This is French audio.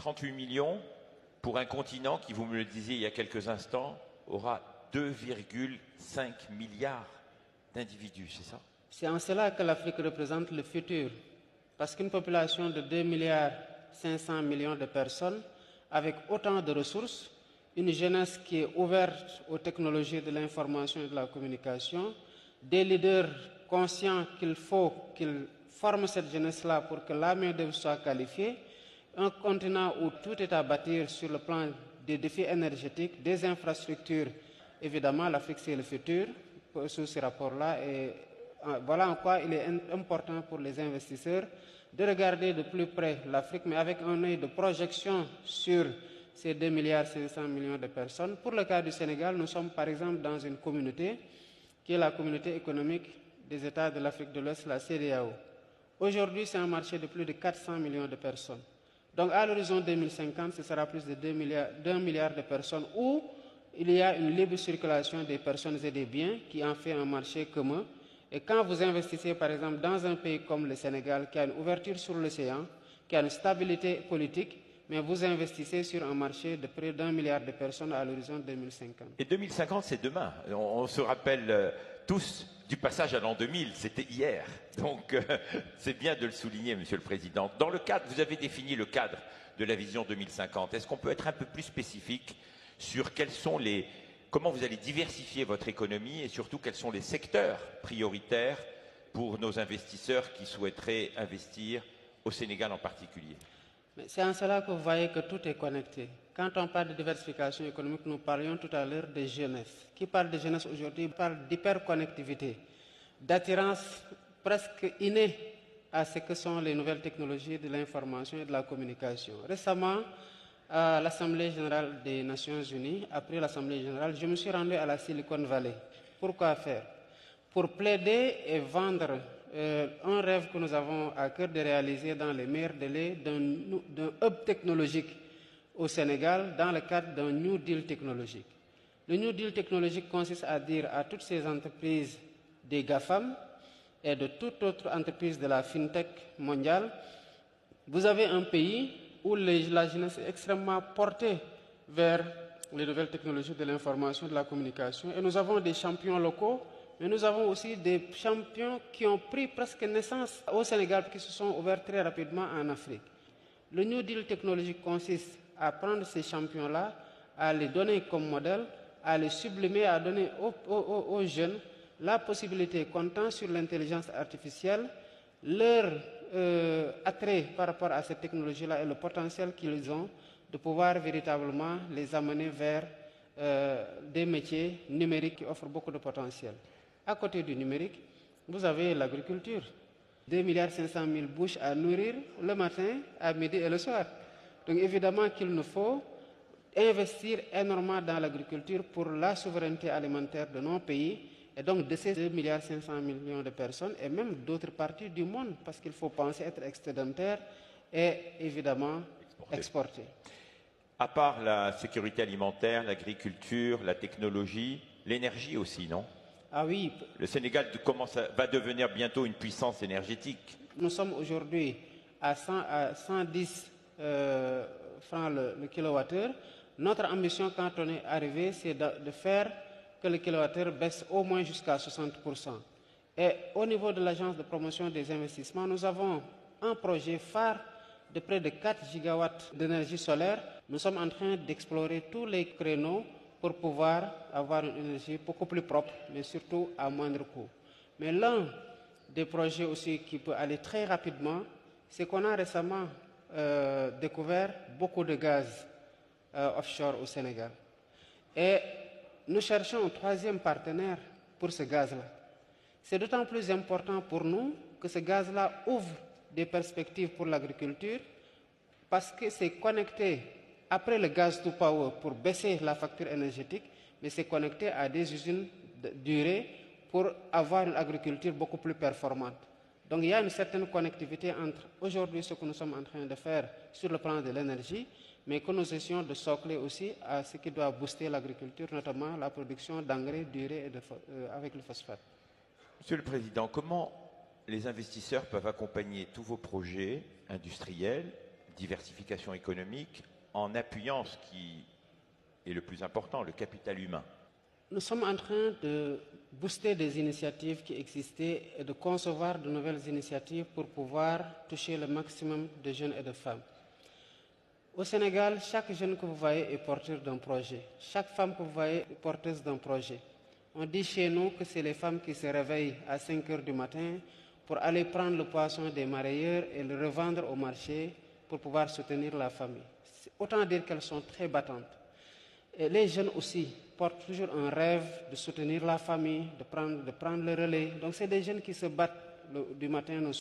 38 millions pour un continent qui, vous me le disiez il y a quelques instants, aura 2,5 milliards d'individus, c'est ça? C'est en cela que l'Afrique représente le futur. Parce qu'une population de 2 milliards 500 millions de personnes, avec autant de ressources, une jeunesse qui est ouverte aux technologies de l'information et de la communication, des leaders conscients qu'il faut qu'ils forment cette jeunesse-là pour que la main-d'œuvre soit qualifiée, un continent où tout est à bâtir sur le plan des défis énergétiques, des infrastructures. Évidemment, l'Afrique, c'est le futur sous ces rapports-là. Et voilà en quoi il est important pour les investisseurs de regarder de plus près l'Afrique, mais avec un œil de projection sur ces 2 milliards 500 millions de personnes. Pour le cas du Sénégal, nous sommes par exemple dans une communauté qui est la communauté économique des États de l'Afrique de l'Ouest, la CEDEAO. Aujourd'hui, c'est un marché de plus de 400 millions de personnes. Donc à l'horizon 2050, ce sera plus de 2 milliards de personnes où il y a une libre circulation des personnes et des biens qui en fait un marché commun. Et quand vous investissez par exemple dans un pays comme le Sénégal, qui a une ouverture sur l'océan, qui a une stabilité politique, mais vous investissez sur un marché de près d'1 milliard de personnes à l'horizon 2050. Et 2050, c'est demain. On se rappelle tous du passage à l'an 2000, c'était hier. Donc, c'est bien de le souligner, Monsieur le Président. Dans le cadre, vous avez défini le cadre de la vision 2050. Est-ce qu'on peut être un peu plus spécifique sur comment vous allez diversifier votre économie et surtout quels sont les secteurs prioritaires pour nos investisseurs qui souhaiteraient investir au Sénégal en particulier? C'est en cela que vous voyez que tout est connecté. Quand on parle de diversification économique, nous parlions tout à l'heure de jeunesse. Qui parle de jeunesse aujourd'hui parle d'hyperconnectivité, d'attirance presque innée à ce que sont les nouvelles technologies de l'information et de la communication. Récemment, à l'Assemblée générale des Nations Unies, après l'Assemblée générale, je me suis rendu à la Silicon Valley. Pourquoi faire? Pour plaider et vendre un rêve que nous avons à cœur de réaliser dans les meilleurs délais d'un hub technologique au Sénégal dans le cadre d'un New Deal technologique. Le New Deal technologique consiste à dire à toutes ces entreprises des GAFAM et de toute autre entreprise de la FinTech mondiale, vous avez un pays où la jeunesse est extrêmement portée vers les nouvelles technologies de l'information et de la communication. Et nous avons des champions locaux, mais nous avons aussi des champions qui ont pris presque naissance au Sénégal, qui se sont ouverts très rapidement en Afrique. Le New Deal technologique consiste à prendre ces champions-là, à les donner comme modèle, à les sublimer, à donner aux jeunes la possibilité, comptant sur l'intelligence artificielle, leur attrait par rapport à cette technologie-là et le potentiel qu'ils ont de pouvoir véritablement les amener vers des métiers numériques qui offrent beaucoup de potentiel. À côté du numérique, vous avez l'agriculture. 2,5 milliards de bouches à nourrir le matin, à midi et le soir. Donc évidemment qu'il nous faut investir énormément dans l'agriculture pour la souveraineté alimentaire de nos pays et donc de ces 2,5 milliards de personnes et même d'autres parties du monde, parce qu'il faut penser être excédentaire et évidemment exporter. À part la sécurité alimentaire, l'agriculture, la technologie, l'énergie aussi, non? Ah oui. Le Sénégal va devenir bientôt une puissance énergétique. Nous sommes aujourd'hui à 110 francs le kilowattheure. Notre ambition quand on est arrivé, c'est de faire que le kilowattheure baisse au moins jusqu'à 60%. Et au niveau de l'Agence de promotion des investissements, nous avons un projet phare de près de 4 gigawatts d'énergie solaire. Nous sommes en train d'explorer tous les créneaux pour pouvoir avoir une énergie beaucoup plus propre, mais surtout à moindre coût. Mais l'un des projets aussi qui peut aller très rapidement, c'est qu'on a récemment découvert beaucoup de gaz offshore au Sénégal. Et nous cherchons un troisième partenaire pour ce gaz-là. C'est d'autant plus important pour nous que ce gaz-là ouvre des perspectives pour l'agriculture parce que c'est connecté après le gaz to power pour baisser la facture énergétique, mais c'est connecté à des usines d'urée pour avoir une agriculture beaucoup plus performante. Donc il y a une certaine connectivité entre aujourd'hui ce que nous sommes en train de faire sur le plan de l'énergie, mais que nous essayons de socler aussi à ce qui doit booster l'agriculture, notamment la production d'engrais, d'urée avec le phosphate. Monsieur le Président, comment les investisseurs peuvent accompagner tous vos projets industriels diversification économique en appuyant ce qui est le plus important, le capital humain. Nous sommes en train de booster des initiatives qui existaient et de concevoir de nouvelles initiatives pour pouvoir toucher le maximum de jeunes et de femmes. Au Sénégal, chaque jeune que vous voyez est porteur d'un projet. Chaque femme que vous voyez est porteuse d'un projet. On dit chez nous que c'est les femmes qui se réveillent à 5 heures du matin pour aller prendre le poisson des mareyeurs et le revendre au marché pour pouvoir soutenir la famille. Autant dire qu'elles sont très battantes. Et les jeunes aussi portent toujours un rêve de soutenir la famille, de prendre le relais. Donc c'est des jeunes qui se battent du matin au soir.